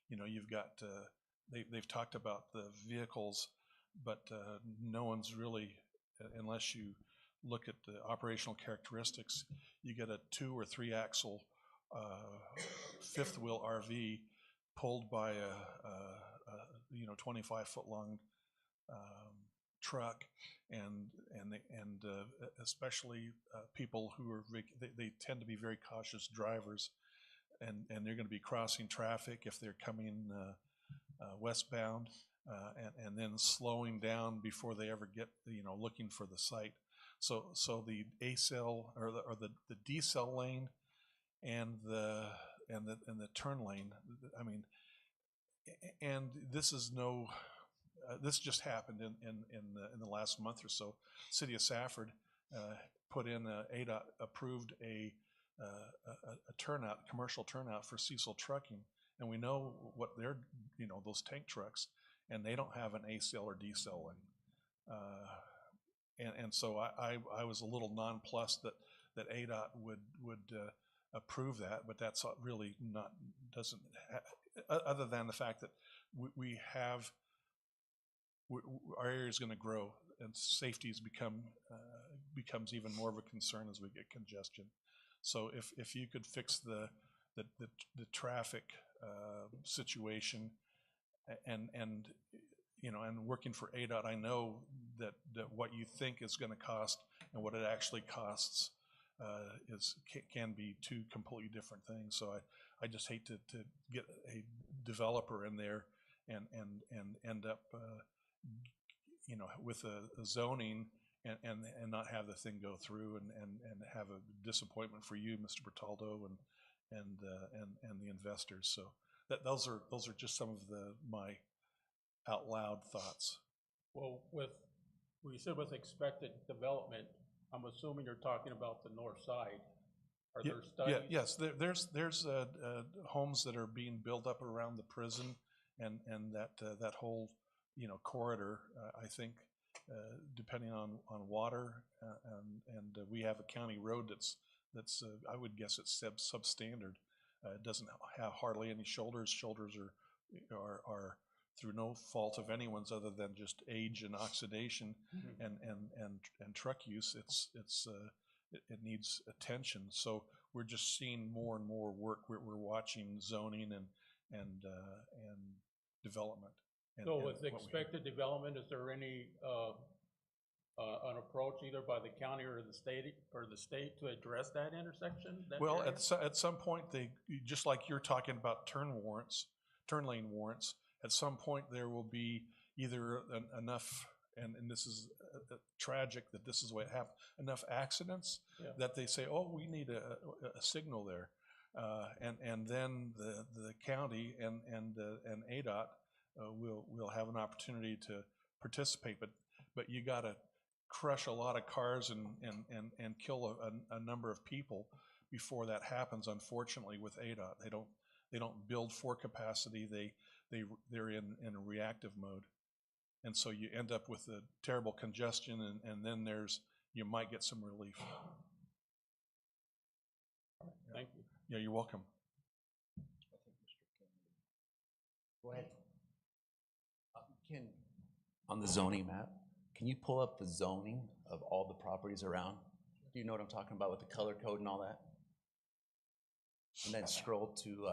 you've got, they've talked about the vehicles, but no one's really, unless you look at the operational characteristics, you get a 2 or 3 axle fifth wheel RV pulled by a 25-foot long truck, and especially people who are they tend to be very cautious drivers, and they're going to be crossing traffic if they're coming westbound, and then slowing down before they ever get looking for the site. So the A-cell or the D-cell lane and the turn lane. I mean, and this is no. This just happened in the last month or so. City of Safford put in ADOT approved a turnout, commercial turnout for Cecil Trucking, and we know what they're those tank trucks, and they don't have an A-cell or D-cell lane. And so I was a little nonplussed that ADOT would approve that, but that's really not, doesn't, other than the fact that we have, our area is going to grow, and safety becomes even more of a concern as we get congestion. So if you could fix the traffic situation, and working for ADOT, I know that what you think is going to cost and what it actually costs can be two completely different things. So I just hate to get a developer in there and end up with a zoning and not have the thing go through, and have a disappointment for you, Mr. Bertaldo, and the investors. So those are just some of my out loud thoughts. Well, you said with expected development, I'm assuming you're talking about the north side. Are there studies? Yes, there's homes that are being built up around the prison, and that whole corridor. I think depending on water, and we have a county road that's I would guess it's substandard. It doesn't have hardly any shoulders. Shoulders are through no fault of anyone's other than just age and oxidation, and truck use. It needs attention. So we're just seeing more and more work. We're watching zoning and development. So with expected development, is there any an approach either by the county or the state to address that intersection? Well, at some point, just like you're talking about turn lane warrants. At some point, there will be either enough, and this is tragic that this is the way it happened, enough accidents that they say, oh, we need a signal there, and then the county and ADOT will have an opportunity to participate, but you got to crush a lot of cars and kill a number of people before that happens. Unfortunately, with ADOT, they don't build for capacity. They're in a reactive mode, and so you end up with a terrible congestion, and then you might get some relief. Thank you. Yeah, you're welcome. Go ahead. On the zoning map, can you pull up the zoning of all the properties around? Do you know what I'm talking about with the color code and all that? And then scroll to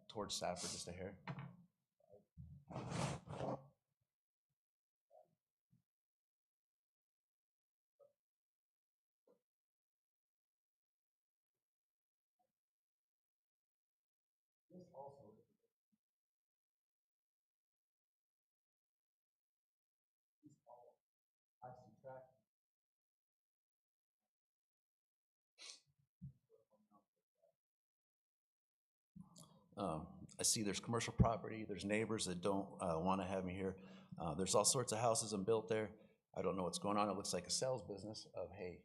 towards Safford just a hair. This also I subtract. I see there's commercial property, there's neighbors that don't want to have me here. There's all sorts of houses built there. I don't know what's going on. It looks like a sales business of, hey,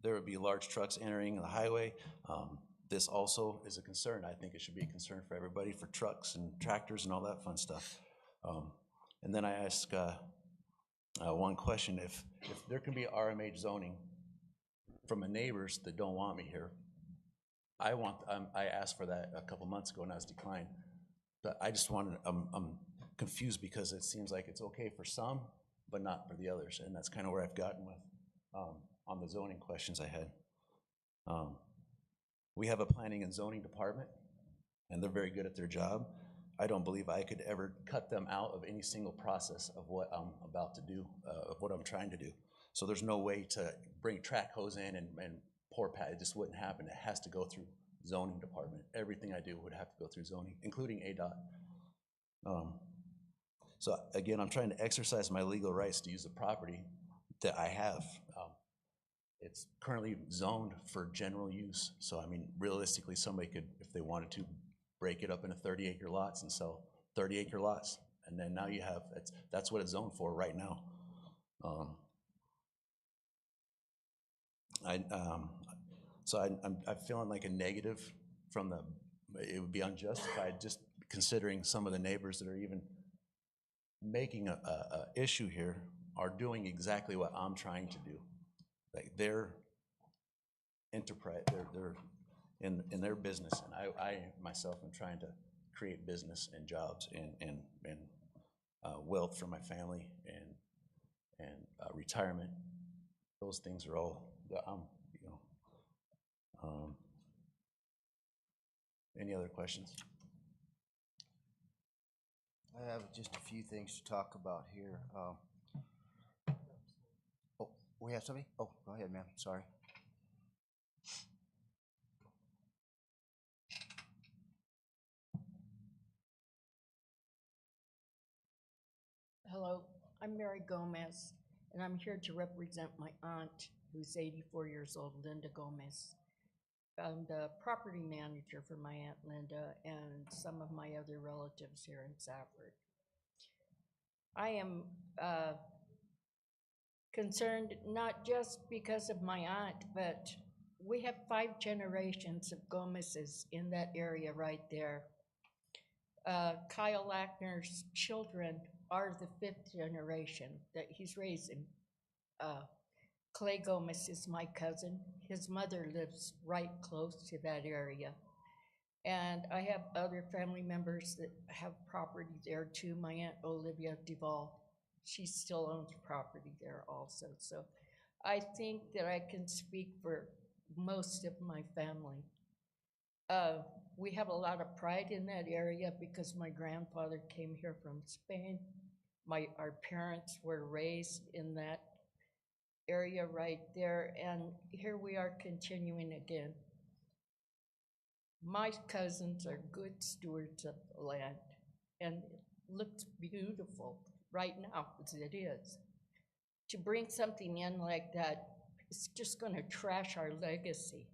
there would be large trucks entering the highway. This also is a concern. I think it should be a concern for everybody, for trucks and tractors and all that fun stuff. And then I ask one question. If there can be RMH zoning from the neighbors that don't want me here, I asked for that a couple months ago and I was declined. But I just wanted, I'm confused because it seems like it's okay for some, but not for the others, and that's kind of where I've gotten with, on the zoning questions I had. We have a planning and zoning department, and they're very good at their job. I don't believe I could ever cut them out of any single process of what I'm about to do, of what I'm trying to do. So there's no way to bring track hose in and pour pad, it just wouldn't happen. It has to go through zoning department. Everything I do would have to go through zoning, including ADOT. So again, I'm trying to exercise my legal rights to use the property that I have. It's currently zoned for general use. So I mean, realistically, somebody could, if they wanted to, break it up into 30-acre lots and sell 30-acre lots. And then now you have, that's what it's zoned for right now. I'm feeling like a negative from the, it would be unjustified just considering some of the neighbors that are even making a issue here are doing exactly what I'm trying to do. Like their enterprise, they're in their business, and I myself am trying to create business and jobs and wealth for my family and retirement. Those things are all that I'm, you know. Any other questions? I have just a few things to talk about here. Oh, we have somebody? Oh, go ahead, ma'am. Sorry. Hello, I'm Mary Gomez, and I'm here to represent my aunt, who's 84 years old, Linda Gomez. I'm the property manager for my Aunt Linda and some of my other relatives here in Safford. I am concerned not just because of my aunt, but we have 5 generations of Gomez's in that area right there. Kyle Lackner's children are the 5th generation that he's raising. Clay Gomez is my cousin. His mother lives right close to that area. And I have other family members that have property there too. My Aunt Olivia Duvall, she still owns property there also. So I think that I can speak for most of my family. We have a lot of pride in that area because my grandfather came here from Spain. Our parents were raised in that area right there, and here we are continuing again. My cousins are good stewards of the land, and it looks beautiful right now as it is. To bring something in like that, it's just gonna trash our legacy.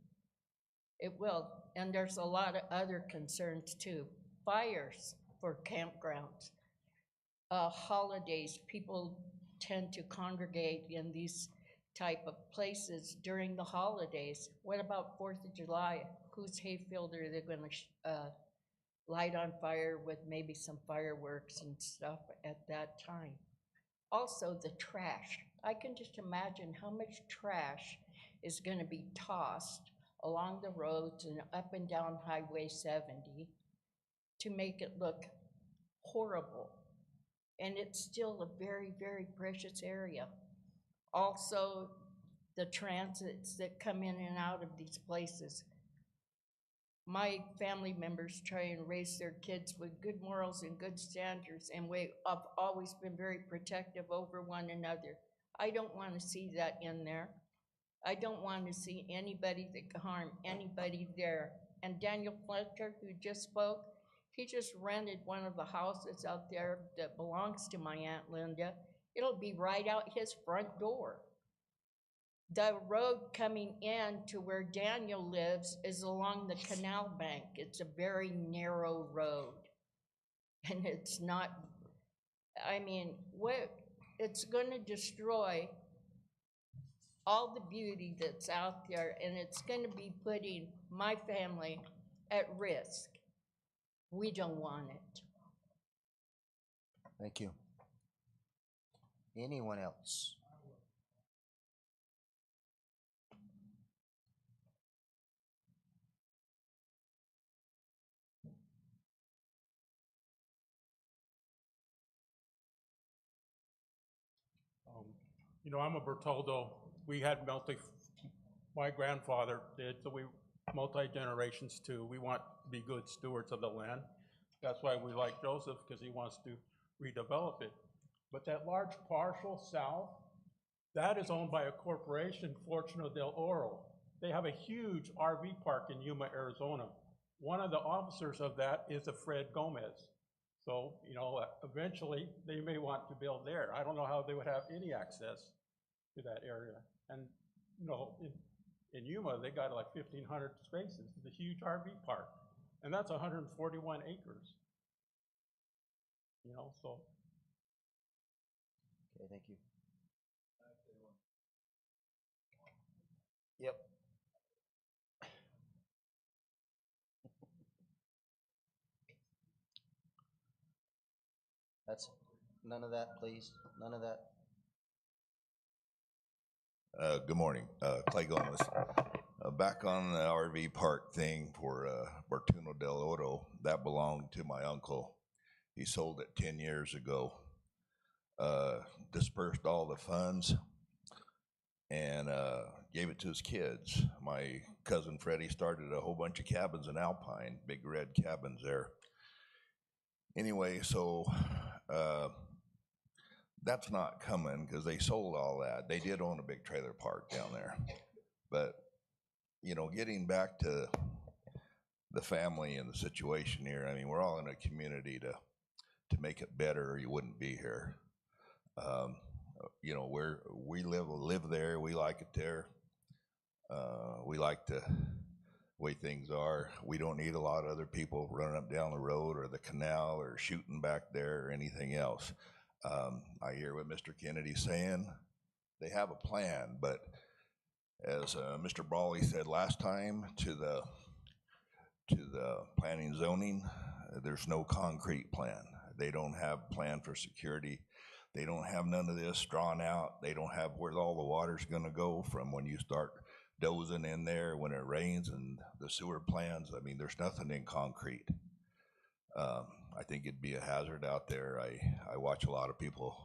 It will, and there's a lot of other concerns too. Fires for campgrounds. Holidays, people tend to congregate in these type of places during the holidays. What about 4th of July? Whose hayfield are they gonna light on fire with maybe some fireworks and stuff at that time? Also the trash. I can just imagine how much trash is gonna be tossed along the roads and up and down Highway 70 to make it look horrible. And it's still a very, very precious area. Also, the transits that come in and out of these places. My family members try and raise their kids with good morals and good standards, and we have always been very protective over one another. I don't want to see that in there. I don't want to see anybody that can harm anybody there. And Daniel Fletcher, who just spoke, he just rented one of the houses out there that belongs to my Aunt Linda. It'll be right out his front door. The road coming in to where Daniel lives is along the canal bank. It's a very narrow road. And it's not, I mean, it's gonna destroy all the beauty that's out there, and it's gonna be putting my family at risk. We don't want it. Thank you. Anyone else? You know, I'm a Bertoldo. We had my grandfather did, so we, multi-generations too. We want to be good stewards of the land. That's why we like Joseph, because he wants to redevelop it. But that large parcel south, that is owned by a corporation, Fortuna del Oro. They have a huge RV park in Yuma, Arizona. One of the officers of that is a Fred Gomez. So, you know, eventually they may want to build there. I don't know how they would have any access to that area. And, you know, in Yuma, they got like 1,500 spaces. It's a huge RV park. And that's 141 acres. You know, so. Okay, thank you. Yep. That's, none of that, please, none of that. Good morning, Clay Gomez. Back on the RV park thing for Fortuna del Oro, that belonged to my uncle. He sold it 10 years ago, dispersed all the funds, and gave it to his kids. My cousin Freddie started a whole bunch of cabins in Alpine, big red cabins there. Anyway, so that's not coming because they sold all that. They did own a big trailer park down there. But, you know, getting back to the family and the situation here, I mean, we're all in a community to make it better or you wouldn't be here. You know, we live there, we like it there. We like the way things are. We don't need a lot of other people running up down the road or the canal or shooting back there or anything else. I hear what Mr. Kennedy's saying. They have a plan, but as Mr. Brawley said last time to the planning and zoning, there's no concrete plan. They don't have plan for security. They don't have none of this drawn out. They don't have where all the water's gonna go from when you start dozing in there when it rains and the sewer plans. I mean, there's nothing in concrete. I think it'd be a hazard out there. I watch a lot of people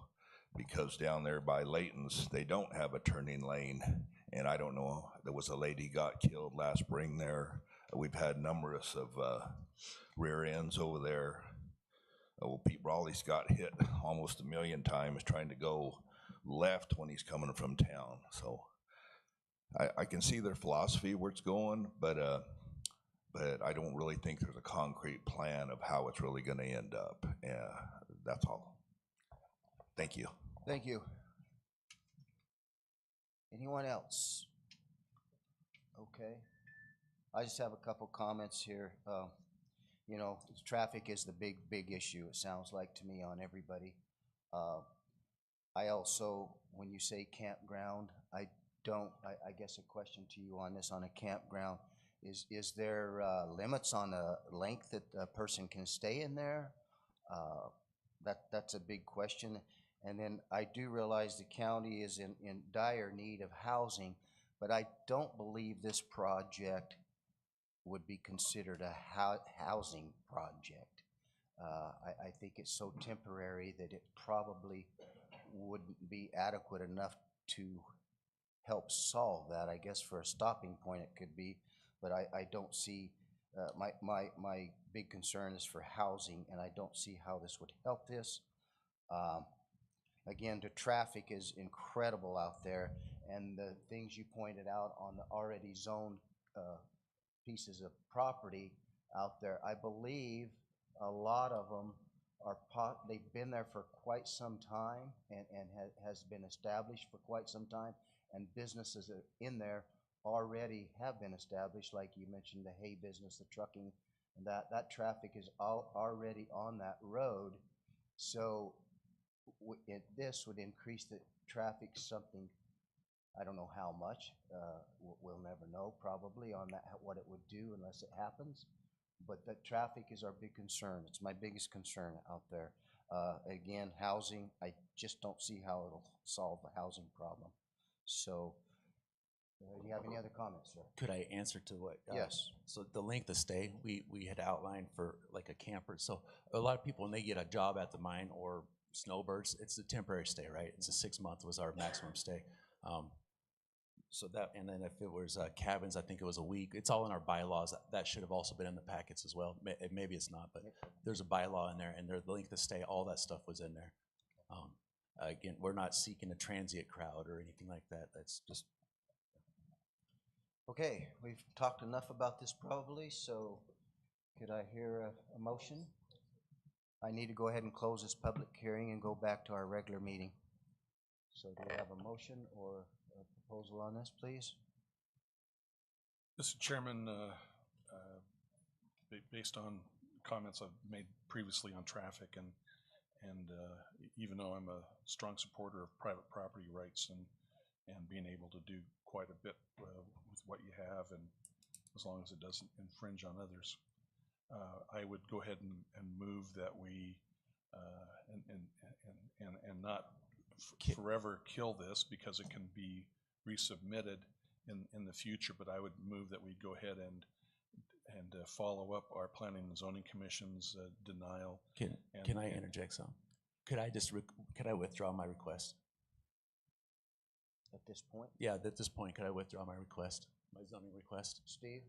because down there by Layton's, they don't have a turning lane. And I don't know, there was a lady got killed last spring there. We've had numerous of rear ends over there. Well, Pete Brawley's got hit almost 1 million times trying to go left when he's coming from town. So I can see their philosophy where it's going, but I don't really think there's a concrete plan of how it's really going to end up. That's all. Thank you. Thank you. Anyone else? Okay. I just have a couple comments here. You know, traffic is the big issue, it sounds like to me, on everybody. I also, when you say campground, I guess a question to you on this, on a campground, is there limits on the length that a person can stay in there? That's a big question. And then I do realize the county is in dire need of housing, but I don't believe this project would be considered a housing project. I think it's so temporary that it probably wouldn't be adequate enough to help solve that. I guess for a stopping point it could be, but I don't see, my big concern is for housing, and I don't see how this would help this. Again, the traffic is incredible out there, and the things you pointed out on the already zoned pieces of property out there, I believe a lot of them are they've been there for quite some time and has been established for quite some time, and businesses in there already have been established, like you mentioned, the hay business, the trucking, and that traffic is already on that road. So this would increase the traffic something, I don't know how much, we'll never know probably on that, what it would do unless it happens. But the traffic is our big concern. It's my biggest concern out there. Again, housing, I just don't see how it'll solve the housing problem. So, do you have any other comments, sir? Could I answer to what? Yes. So the length of stay, we had outlined for like a camper. So a lot of people, when they get a job at the mine or snowbirds. It's a temporary stay, right? It's a 6-month was our maximum stay. So that, and then if it was cabins, I think it was a week. It's all in our bylaws. That should have also been in the packets as well. Maybe it's not, but there's a bylaw in there, and the length of stay, all that stuff was in there. Again, we're not seeking a transient crowd or anything like that. That's just, Okay, we've talked enough about this probably, so could I hear a motion? I need to go ahead and close this public hearing and go back to our regular meeting. So do we have a motion or a proposal on this, please? Mr. Chairman, based on comments I've made previously on traffic and even though I'm a strong supporter of private property rights and being able to do quite a bit with what you have, and as long as it doesn't infringe on others, I would go ahead and move that we and not forever kill this, because it can be resubmitted in the future. But I would move that we go ahead and follow up our Planning and Zoning Commission's denial. can I interject some? Could I withdraw my request? At this point, Yeah, at this point, could I withdraw my request, my zoning request? Steve?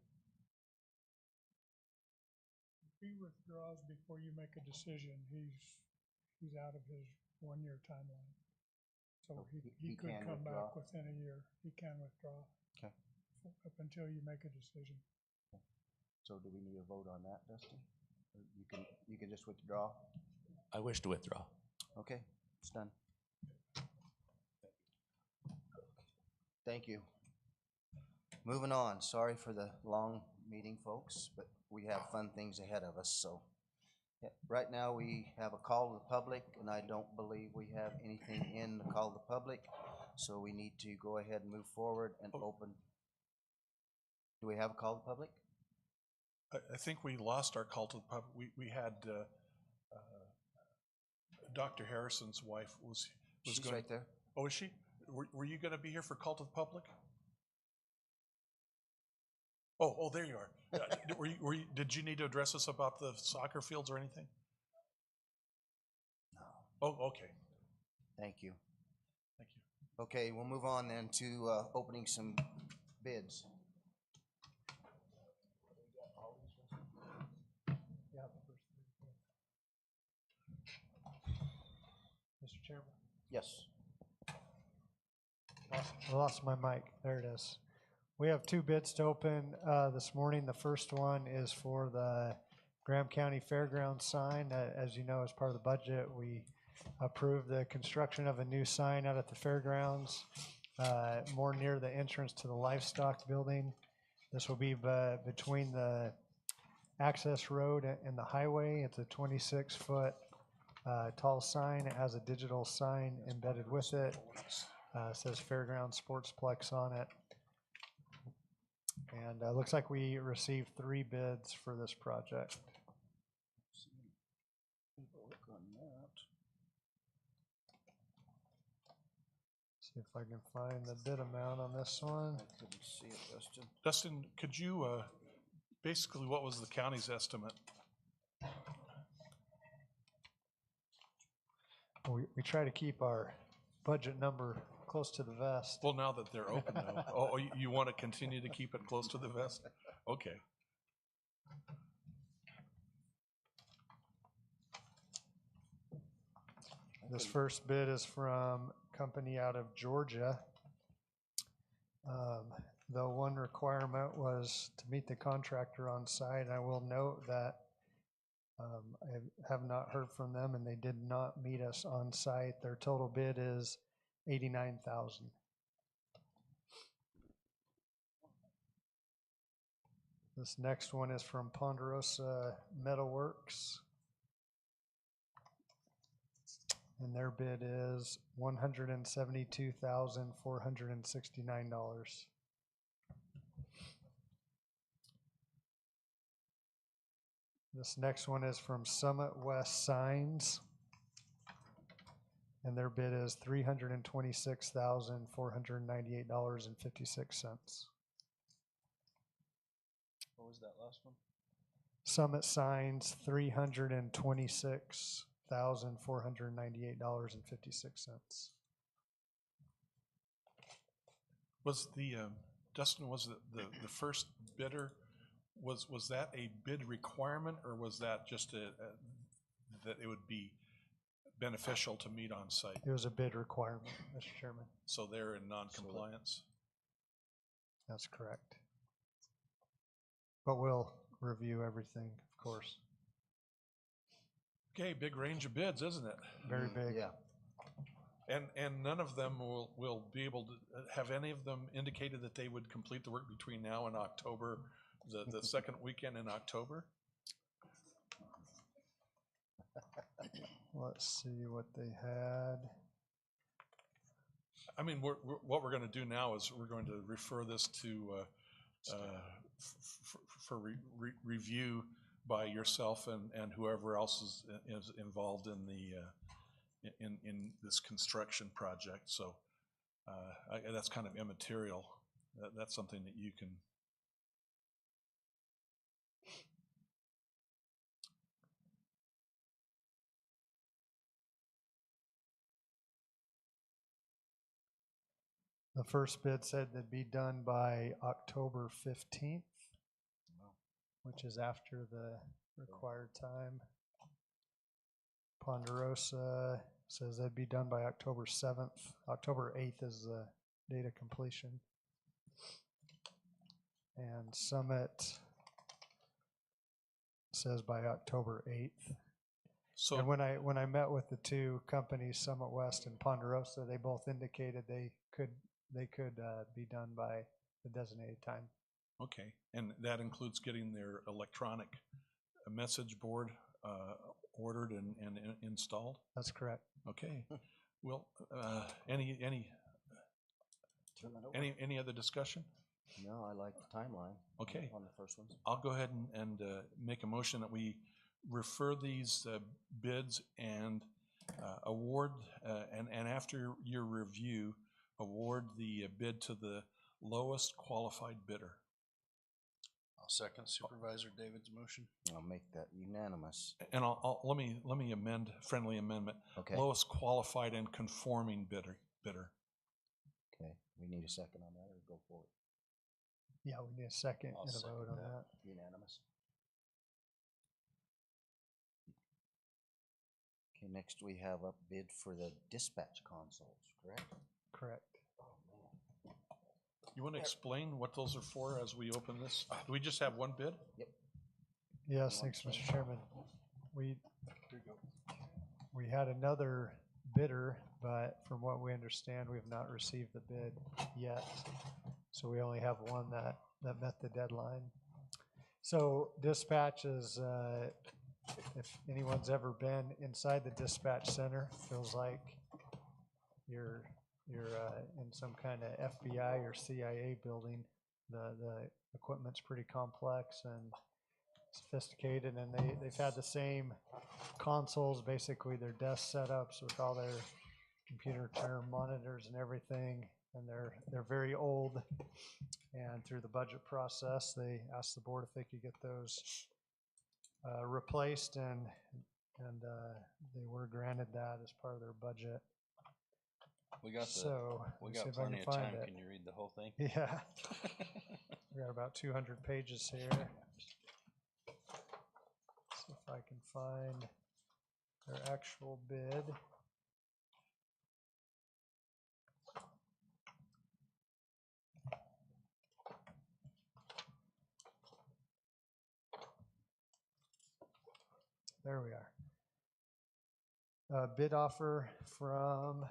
If he withdraws before you make a decision, he's out of his 1-year timeline. So he could can come withdraw. back within a year. He can withdraw. Okay. Up until you make a decision. So do we need a vote on that, Dustin? Or you can just withdraw? I wish to withdraw. Okay, it's done. Thank you. Moving on, sorry for the long meeting, folks, but we have fun things ahead of us, so. Yeah, right now, we have a call to the public, and I don't believe we have anything in the call to the public, so we need to go ahead and move forward and open. Do we have a call to the public? I think we lost our call to the public. We had Dr. Harrison's wife was She's going. right there. Oh, is she? Were you going to be here for call to the public? Oh, there you are. Did you need to address us about the soccer fields or anything? No. Oh, okay. Thank you. Thank you. Okay, we'll move on then to opening some bids. Mr. Chairman, Yes. I lost my mic. There it is. We have 2 bids to open this morning. The first one is for the Graham County Fairgrounds sign. As you know, as part of the budget, we approved the construction of a new sign out at the fairgrounds, more near the entrance to the livestock building. This will be between the access road and the highway. It's a 26-foot tall sign. It has a digital sign embedded with it. It says Fairgrounds Sportsplex on it. And it looks like we received 3 bids for this project. See if I can find the bid amount on this one. I couldn't see it, Dustin. Dustin, could you, basically, what was the county's estimate? We try to keep our budget number close to the vest. Well, now that they're open now. Oh, you want to continue to keep it close to the vest? Okay. This first bid is from a company out of Georgia. The one requirement was to meet the contractor on site. I will note that I have not heard from them, and they did not meet us on site. Their total bid is $89,000. This next one is from Ponderosa Metalworks, and their bid is $172,469. This next one is from Summit West Signs, and their bid is $326,498.56. What was that last one? Summit Signs, $326,498. $5,498.56. Was the, Dustin, was the first bidder, was that a bid requirement, or was that just that it would be beneficial to meet on site? It was a bid requirement, Mr. Chairman. So they're in non-compliance? That's correct. But we'll review everything, of course. Okay, big range of bids, isn't it? Very big. Yeah. And none of them will be able to, have any of them indicated that they would complete the work between now and October, the second weekend in October? Let's see what they had. I mean, what we're gonna do now is we're going to refer this to, for review by yourself and whoever else is involved in the, in this construction project, so, that's kind of immaterial. That's something that you can. The first bid said they'd be done by October 15th, which is after the required time. Ponderosa says they'd be done by October 7th. October 8th is the date of completion. And Summit says by October 8th. So And when I met with the two companies, Summit West and Ponderosa, they both indicated they could be done by the designated time. okay, and that includes getting their electronic message board ordered and installed? That's correct. Okay, well, any other discussion? No, I like the timeline. Okay. On the first ones. I'll go ahead and make a motion that we refer these bids and award, and after your review, award the bid to the lowest qualified bidder. I'll second Supervisor David's motion. I'll make that unanimous. And let me amend, friendly amendment. Okay. Lowest qualified and conforming bidder. Okay, we need a second on that, or go for it? Yeah, we need a second I'll and a second vote on that. that. Unanimous. Okay, next we have a bid for the dispatch consoles, correct? Correct. You want to explain what those are for as we open this? Do we just have one bid? Yes, thanks, Mr. Chairman. We had another bidder, but from what we understand, we have not received the bid yet. So we only have one that met the deadline. So dispatch is, if anyone's ever been inside the dispatch center, feels like you're in some kind of FBI or CIA building. The equipment's pretty complex and sophisticated, and they've had the same consoles, basically their desk setups with all their computer term monitors and everything, and they're very old. And through the budget process, they asked the board if they could get those replaced, and they were granted that as part of their budget. We got So we let's see got if I can plenty of time. find it. Can you read the whole thing? Yeah. We got about 200 pages here. See if I can find their actual bid. There we are. Bid offer from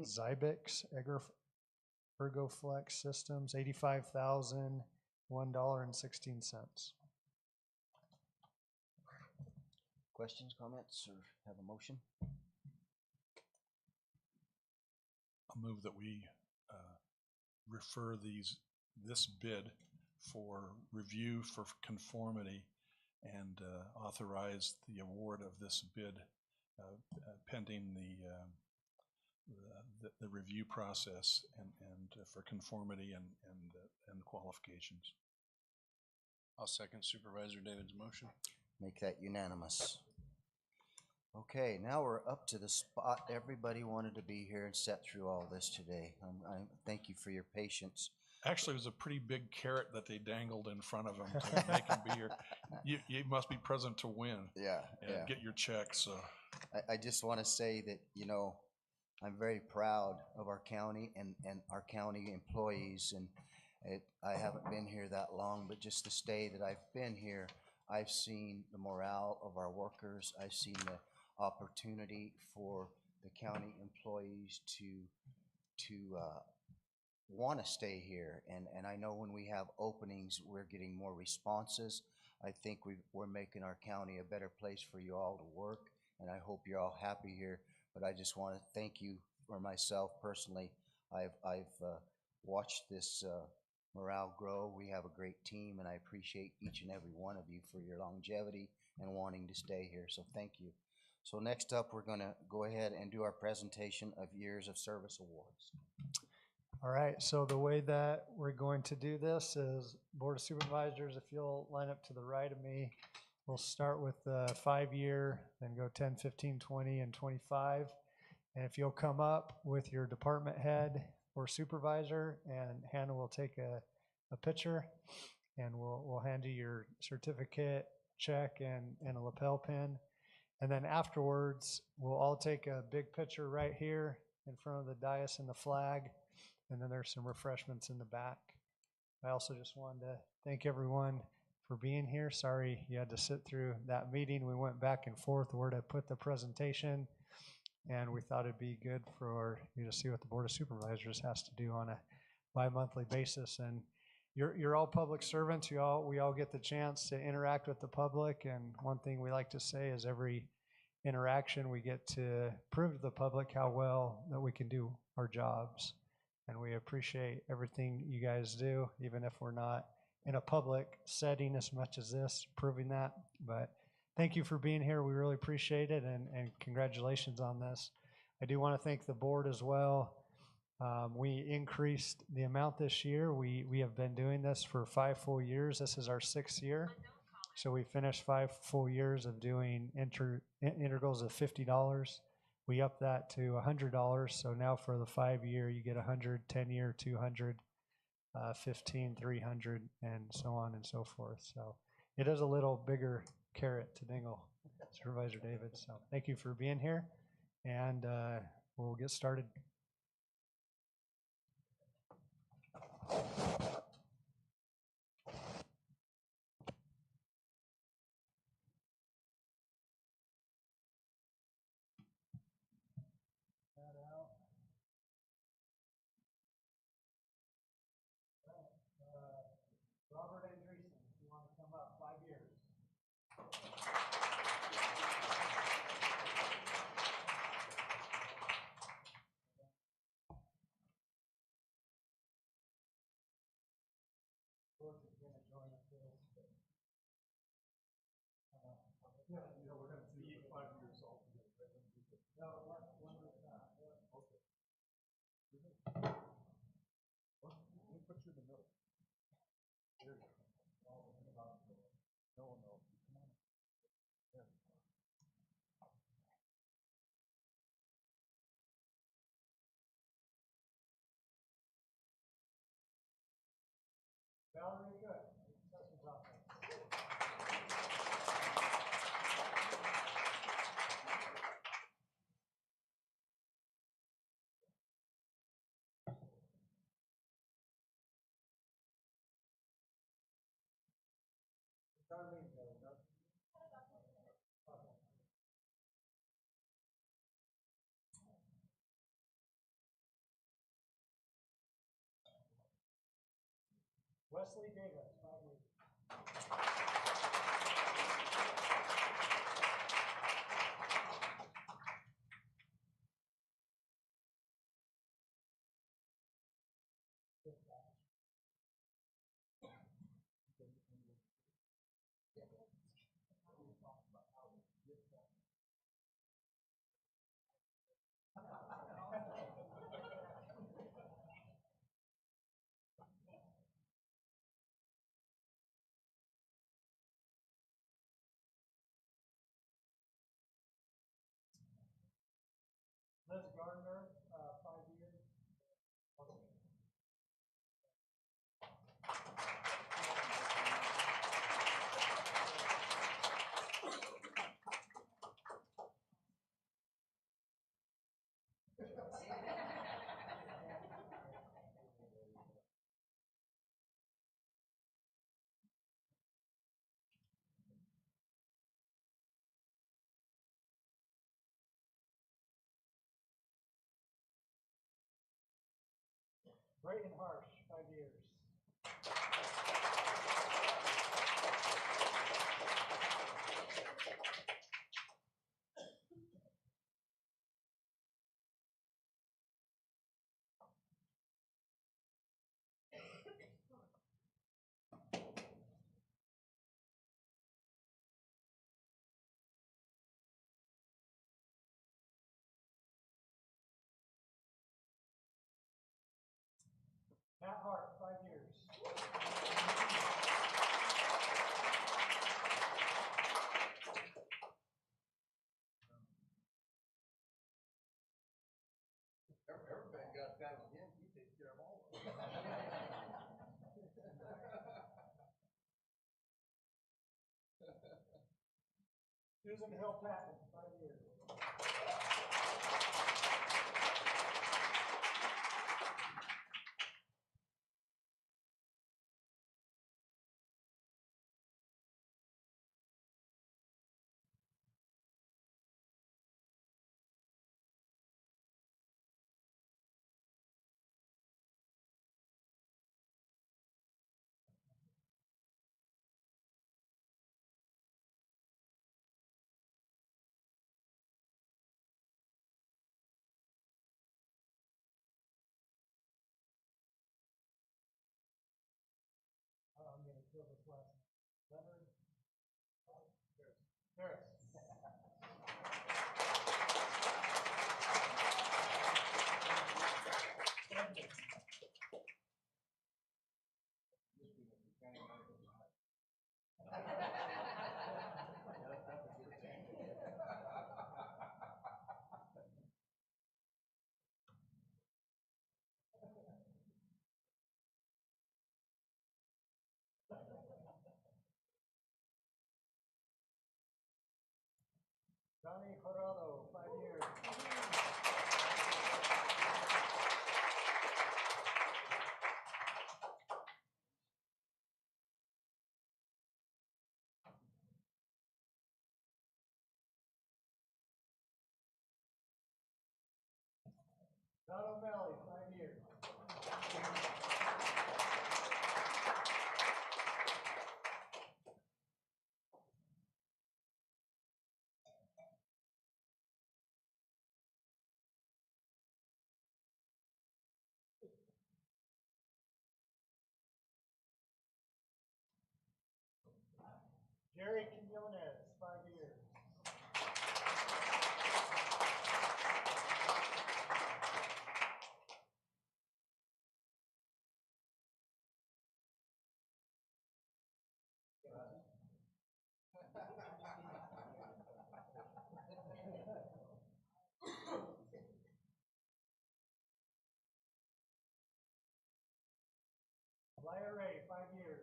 Zybex ErgoFlex Systems, $85,001.16. Questions, comments, or have a motion? I'll move that we refer this bid for review for conformity and authorize the award of this bid pending the review process and for conformity and qualifications. I'll second Supervisor David's motion. Make that unanimous. Okay, now we're up to the spot. Everybody wanted to be here and sat through all this today. I thank you for your patience. Actually, it was a pretty big carrot that they dangled in front of them to make them be here. You must be present to win Yeah, and get your check, so. I just want to say that, you know, I'm very proud of our county and our county employees. And I haven't been here that long, but just the stay that I've been here, I've seen the morale of our workers. I've seen the opportunity for the county employees to want to stay here. And I know when we have openings, we're getting more responses. I think we're making our county a better place for you all to work, and I hope you're all happy here. But I just want to thank you for myself personally. I've watched this morale grow. We have a great team, and I appreciate each and every one of you for your longevity and wanting to stay here. So thank you. So next up, we're going to go ahead and do our presentation of Years of Service Awards. All right, so the way that we're going to do this is Board of Supervisors, if you'll line up to the right of me, we'll start with the 5-year, then go 10, 15, 20, and 25. And if you'll come up with your department head or supervisor, and Hannah will take a picture, and we'll hand you your certificate, check, and a lapel pin. And then afterwards, we'll all take a big picture right here in front of the dais and the flag. And then there's some refreshments in the back. I also just wanted to thank everyone for being here. Sorry you had to sit through that meeting. We went back and forth where to put the presentation, and we thought it'd be good for you to see what the Board of Supervisors has to do on a bi-monthly basis. And you're all public servants. We all get the chance to interact with the public. And one thing we like to say is every interaction we get to prove to the public how well that we can do our jobs. And we appreciate everything you guys do, even if we're not in a public setting as much as this, proving that. But thank you for being here. We really appreciate it, and congratulations on this. I do want to thank the board as well. We increased the amount this year. We have been doing this for 5 full years. This is our 6th year. So we finished 5 full years of doing integrals of $50. We upped that to $100. So now for the 5-year, you get 100, 10-year, 200, 15, 300, and so on and so forth. So it is a little bigger carrot to dangle, Supervisor David. So thank you for being here, and we'll get started. Robert Andreessen, if you want to come up, 5 years. George is going to join us for this. Yeah, we're going to do 5 years altogether. No, one at a time. Okay. Let me put you in the middle. There you go. No, no. Come on. There. Valerie, good. Assessment office. Darlene, no? Wesley Davis, 5 years. Brayton Harsh, 5 years. Pat Hart, 5 years. Everybody got that with him, he takes care of all of them. Susan Hill Patton, 5 years. I'm gonna kill this last one. Leonard. Harris. Johnny Corrado, 5 years. Don O'Malley, 5 years. Jerry Quinones, 5 years. Blair Ray, 5 years.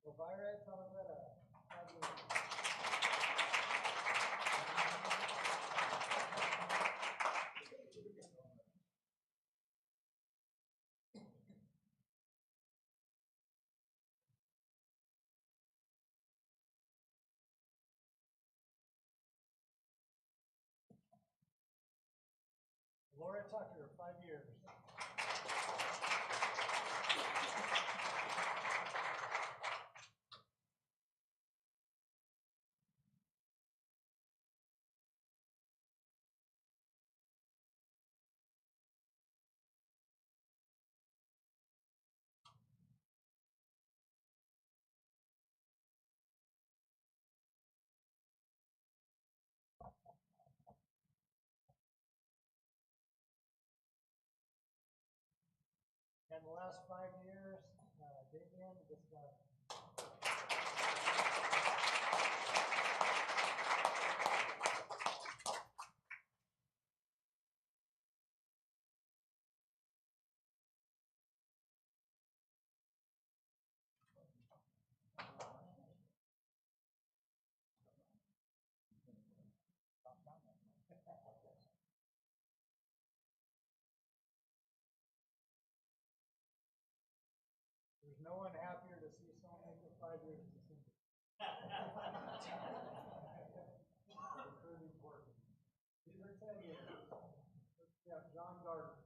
Elvira Talavera, 5 years. Laura Tucker, 5 years. And the last 5 years, Damian just got. no one happier to see someone make it 5 years than Cindy. It's really important. These are 10 years. We have John Gardner.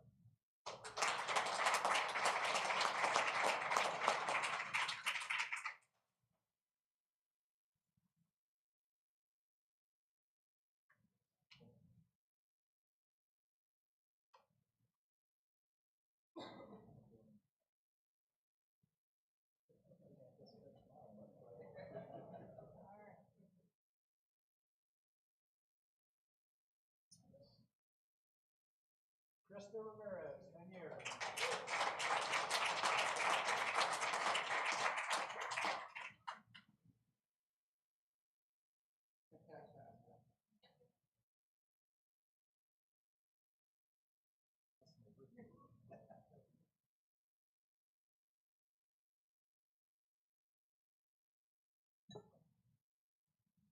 Krista Ramirez, 10 years.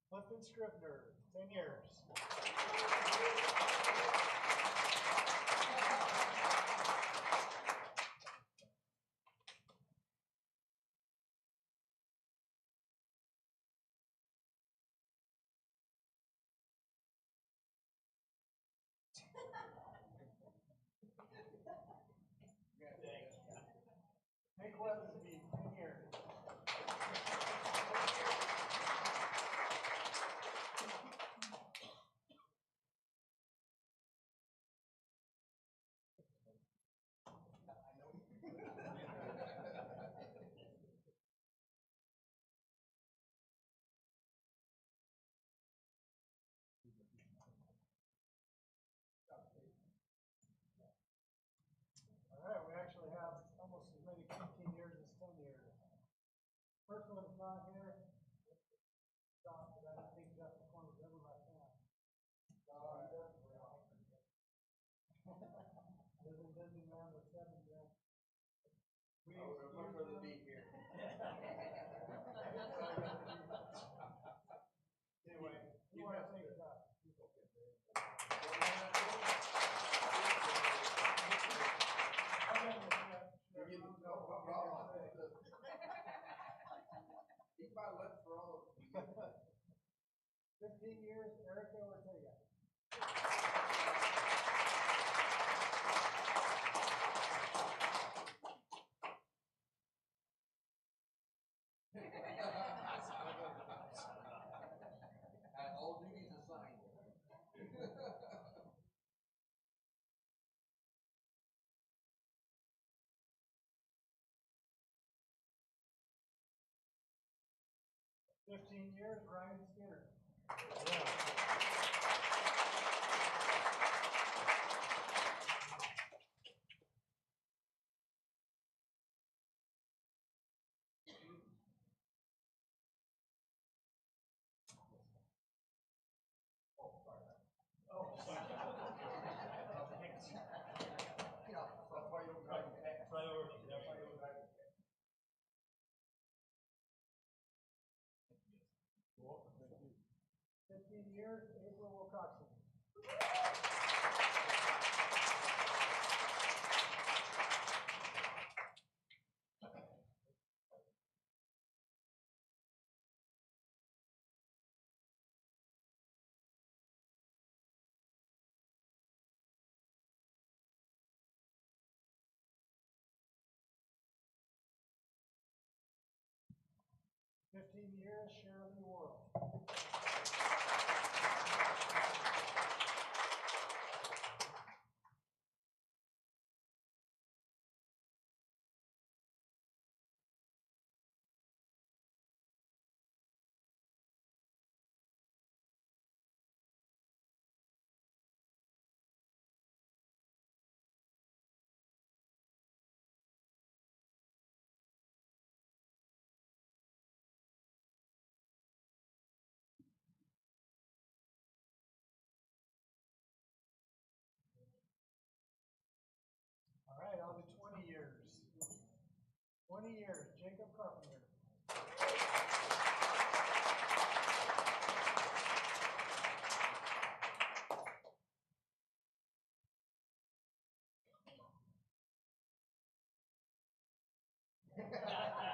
Clifton Scribner, 10 years. Nick Weathersby, 10 years. All right, we actually have almost as many 15 years as 10 years. First one's not here. John, but I don't think Jeff McCormick was ever left hand. There's a busy man with 7 grand. We remember to be here. Anyway, you want to take it up? 15 years, Erica Ortega. All duties assigned. 15 years, Ryan Skinner. 15 years, April Wilcoxon. 15 years, Shirley Worrell. 20 years. 20 years, Jacob Carpenter. 15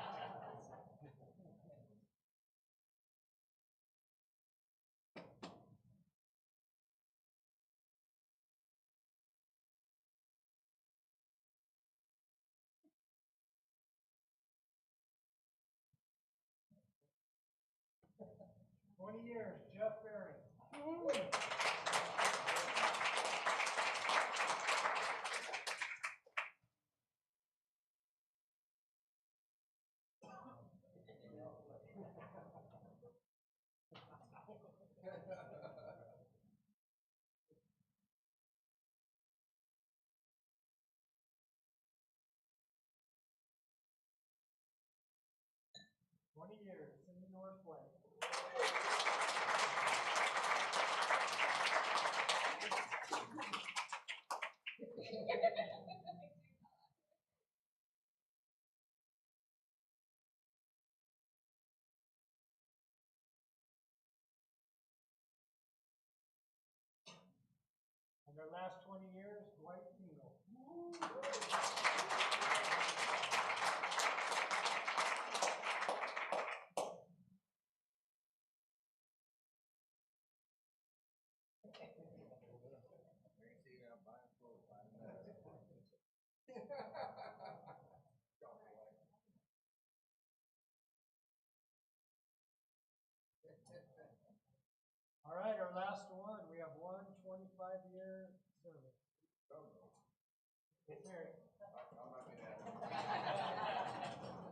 20 years, Jeff Barry. Years in the Northwest. And their last 20 years, Dwight Neal. All right, our last one. We have one 25-year service. Get married.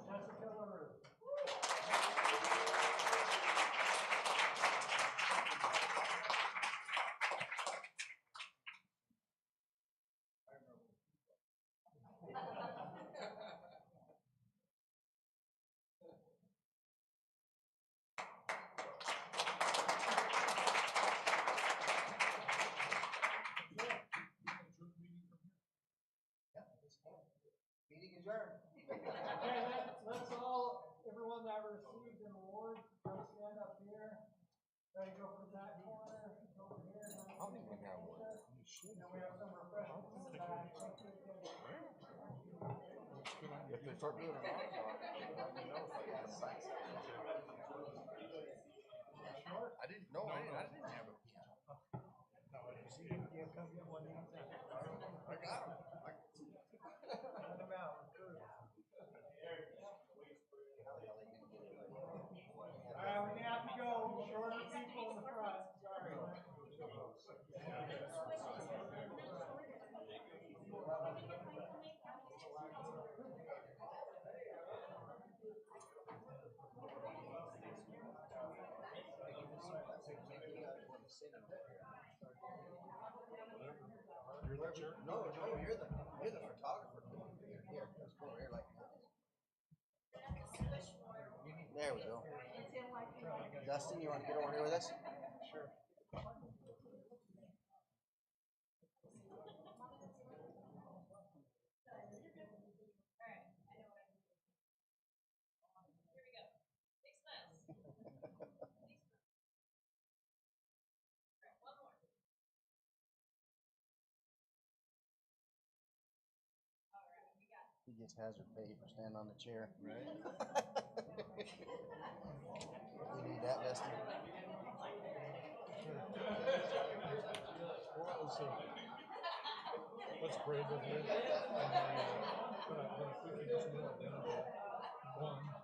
Jessica LaRue. Meeting adjourned. Okay, let's all, everyone that received an award, come stand up here. Try to go from that corner, over here. I don't think I got one. Then we have some refreshments in the back. If they start doing it on, let me know if I got a sign. I didn't know, I didn't have it. I got him. Let them out. All right, we're gonna have to go. Shorter people in the front. Sorry. No, you're the photographer. Here, let's go here like this. There we go. Dustin, you want to get over here with us? Sure. He gets hazard pay for standing on the chair. Right. You need that, Dustin? Let's brave of you. But if we can just nail it down to one.